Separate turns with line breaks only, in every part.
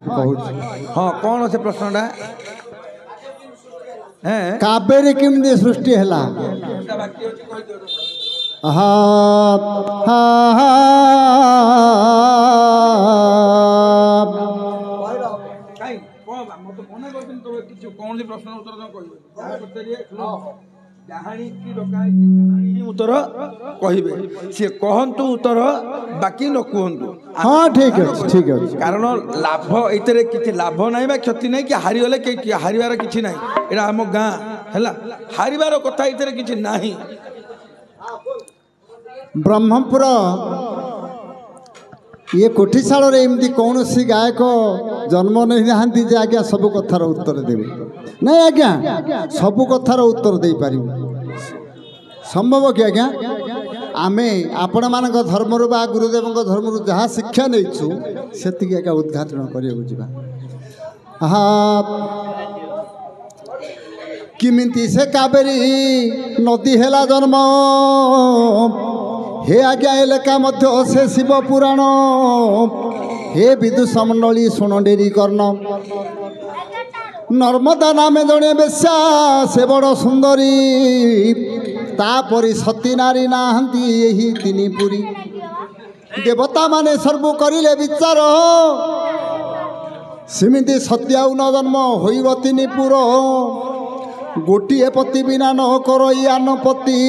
हाँ कौन से प्रश्नटा
कावेरी केमती सृष्टि है
कौन प्रश्न उत्तर कहे सी कहतु उत्तर बाकी न कहतु।
हाँ ठीक है ठीक है
कारण लाभ ये किसी लाभ ना क्षति ना कि हारीगले हारिबार किसी ना यहाँ आम गाँ है हारिबार कथा ये किसी ना।
ब्रह्मपुर ये कोठीशाल एमती कौन सी गायक जन्म नहीं नहांती जे आज्ञा सब कथार उत्तर देवे नहीं आज्ञा सब कथार उत्तर दे पारि संभव कि आज्ञा आमे आपण मान धर्म बा गुरुदेव धर्म जहाँ शिक्षा नहीं से आज्ञा उद्घाटन करा हाँ किमिति से कावेरी नदी है जन्म हे आज्ञा एलेका मध्य से शिव पुराण हे विदुष मंडली शुण डेरी कर्ण नर्मदा नामे जड़े बेश्या से बड़ सुंदरी तापरी सती नारी नाहंती यही तीन पुरी देवता माने सर्व करिले विचार सिमिति सत्या न जन्म होइब तीन पुर गोटिए पति बिना न करइयान पति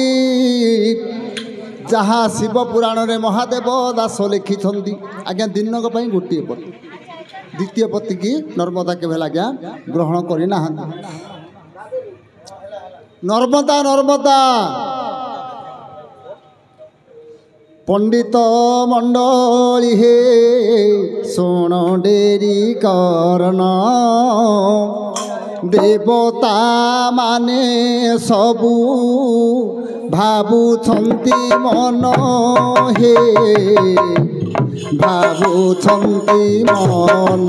जहाँ शिव पुराण रे महादेव दास लिखिं आज्ञा दिनक गोटे पति द्वितीय पति की नर्मदा के आज्ञा ग्रहण करना नर्मदा नर्मदा पंडित मंडली हे शुण डेरी कर्ण देवता माने सबू भावुछन्ति मन हे भावुछन्ति मन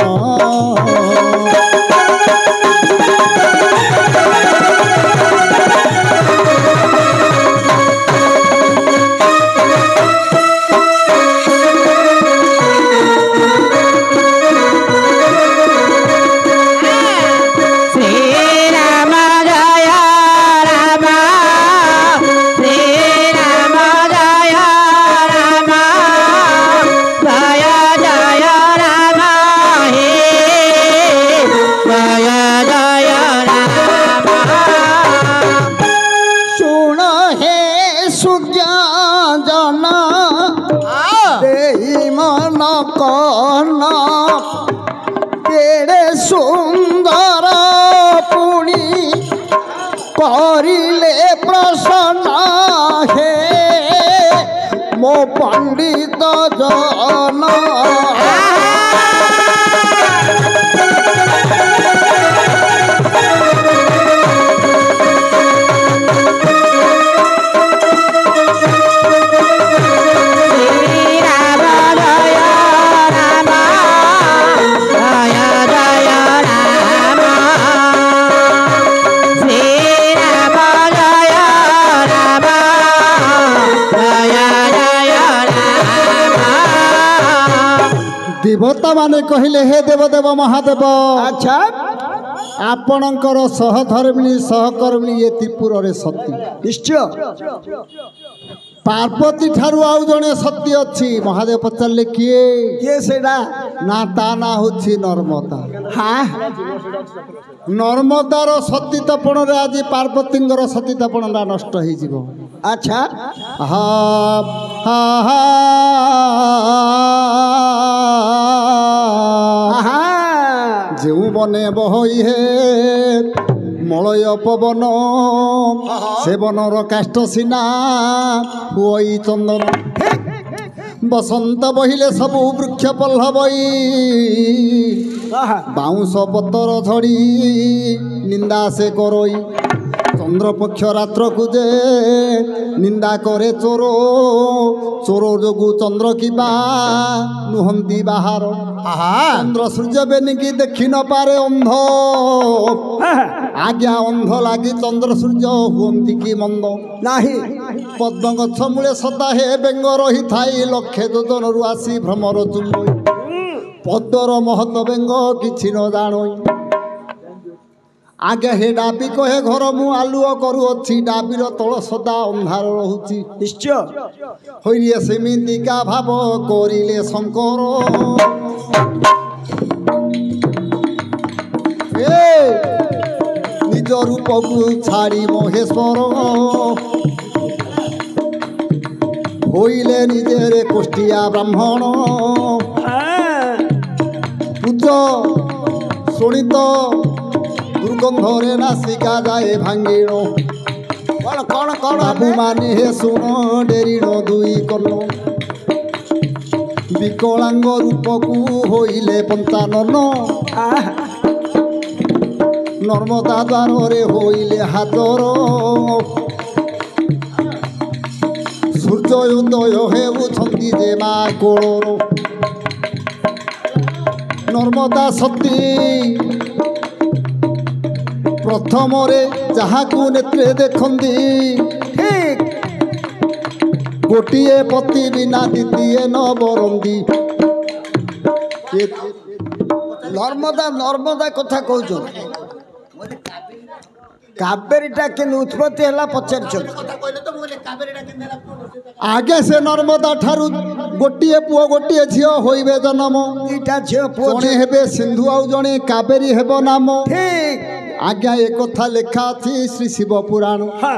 पंडित जन देवता माने कहले हे देवदेव महादेव अच्छा आपणकर सहधर्मिणी सहकर्मिणी ये त्रिपुर रे सती निश्चय पार्वती ठारू आउ जने सती अच्छी महादेव पचारे किए किए सेडा ना ता ना होछि नर्मदा हाँ नर्मदार सतीतपण रे आज पार्वतींगर सतीतपण नष्ट हो जीवो अच्छा हाँ हाँ हाँ जो बने बहई है मलय पवन से बनर काष्ठ सीना हुई चंदन बसंत बहिले सबु वृक्ष पल्लवई बाउंस पतर झड़ी निंदा से करई चंद्रपक्ष रात्र को जे निंदा करे चोर चोर जोगु चंद्र की नुहंती बाहर चंद्र सूर्य बेनिकी देखी न पारे अंध आज्ञा अंध लगी चंद्र सूर्य हुंती की मंद नाही पद्म गछ मूले सदा हे बेंग रही थाई लक्षे जोजन रु आसी भ्रमर चुम्बई ପଦର ମହତ ବେଙ୍ଗ କିଛି ନ ଜାଣଇ ଆଗେ ହେ ଡାବି କହେ ଘର ମୁଁ ଆଲୁଅ କରୁଅଛି ଡାବିର ତଳ ସଦା ଅନ୍ଧାର ରହୁଛି
ନିଶ୍ଚୟ
ହୋଇଲେ ସେମିତିକା ଭାବ କରିଲେ ଶଙ୍କର ନିଜ ରୂପକୁ ଛାଡ଼ି ମହେଶ୍ୱର ହୋଇଲେ ନିଜରେ କୋଷ୍ଠିଆ ବ୍ରାହ୍ମଣ ପୂଜ ଶୁଣିତ ଦୁର୍ଗନ୍ଧରେ ନାସିକା ଯାଏ ଭାଙ୍ଗିଣ
କଣ କଣ କଣ
ବାବୁମାନେ ହେ ଶୁଣ ଡେରିଣ ଦୁଇ କର୍ଣ୍ଣ ବିକଳାଙ୍ଗ ରୂପକୁ ହୋଇଲେ ପଞ୍ଚାନନ ନର୍ମଦା ଦ୍ୱାରରେ ହୋଇଲେ ହାଜର ସୂର୍ଯ୍ୟ ଉଦୟ ହେଉଛନ୍ତି ଯେ ମା କୋଳର ନର୍ମଦା ସତୀ ପ୍ରଥମରେ ଯାହାକୁ ନେତ୍ରେ ଦେଖନ୍ତି
ଠିକ
ଗୋଟିଏ ପତି ବିନା ଦ୍ୱିତୀୟ ନ ବରନ୍ତି
ନର୍ମଦା କଥା କହୁଛ କାବେରୀଟା କେମିତି ଉତ୍ପତ୍ତି ହେଲା ପଚାରିଛନ୍ତି
ଆଗେ ସେ ନର୍ମଦା ଠାରୁ ଗୋଟିଏ ପୁଅ ଗୋଟିଏ ଝିଅ ହୋଇବେ ଜନ୍ମ
ଦିଟା ଝିଅ ପୁଅ
ଜଣେ ହେବେ ସିନ୍ଧୁ ଆଉ ଜଣେ କାବେରୀ ହେବ ନାମ
ଠିକ
ଆଜ୍ଞା ଏ କଥା ଲେଖା ଅଛି ଶ୍ରୀ ଶିବ ପୁରାଣ
ହଁ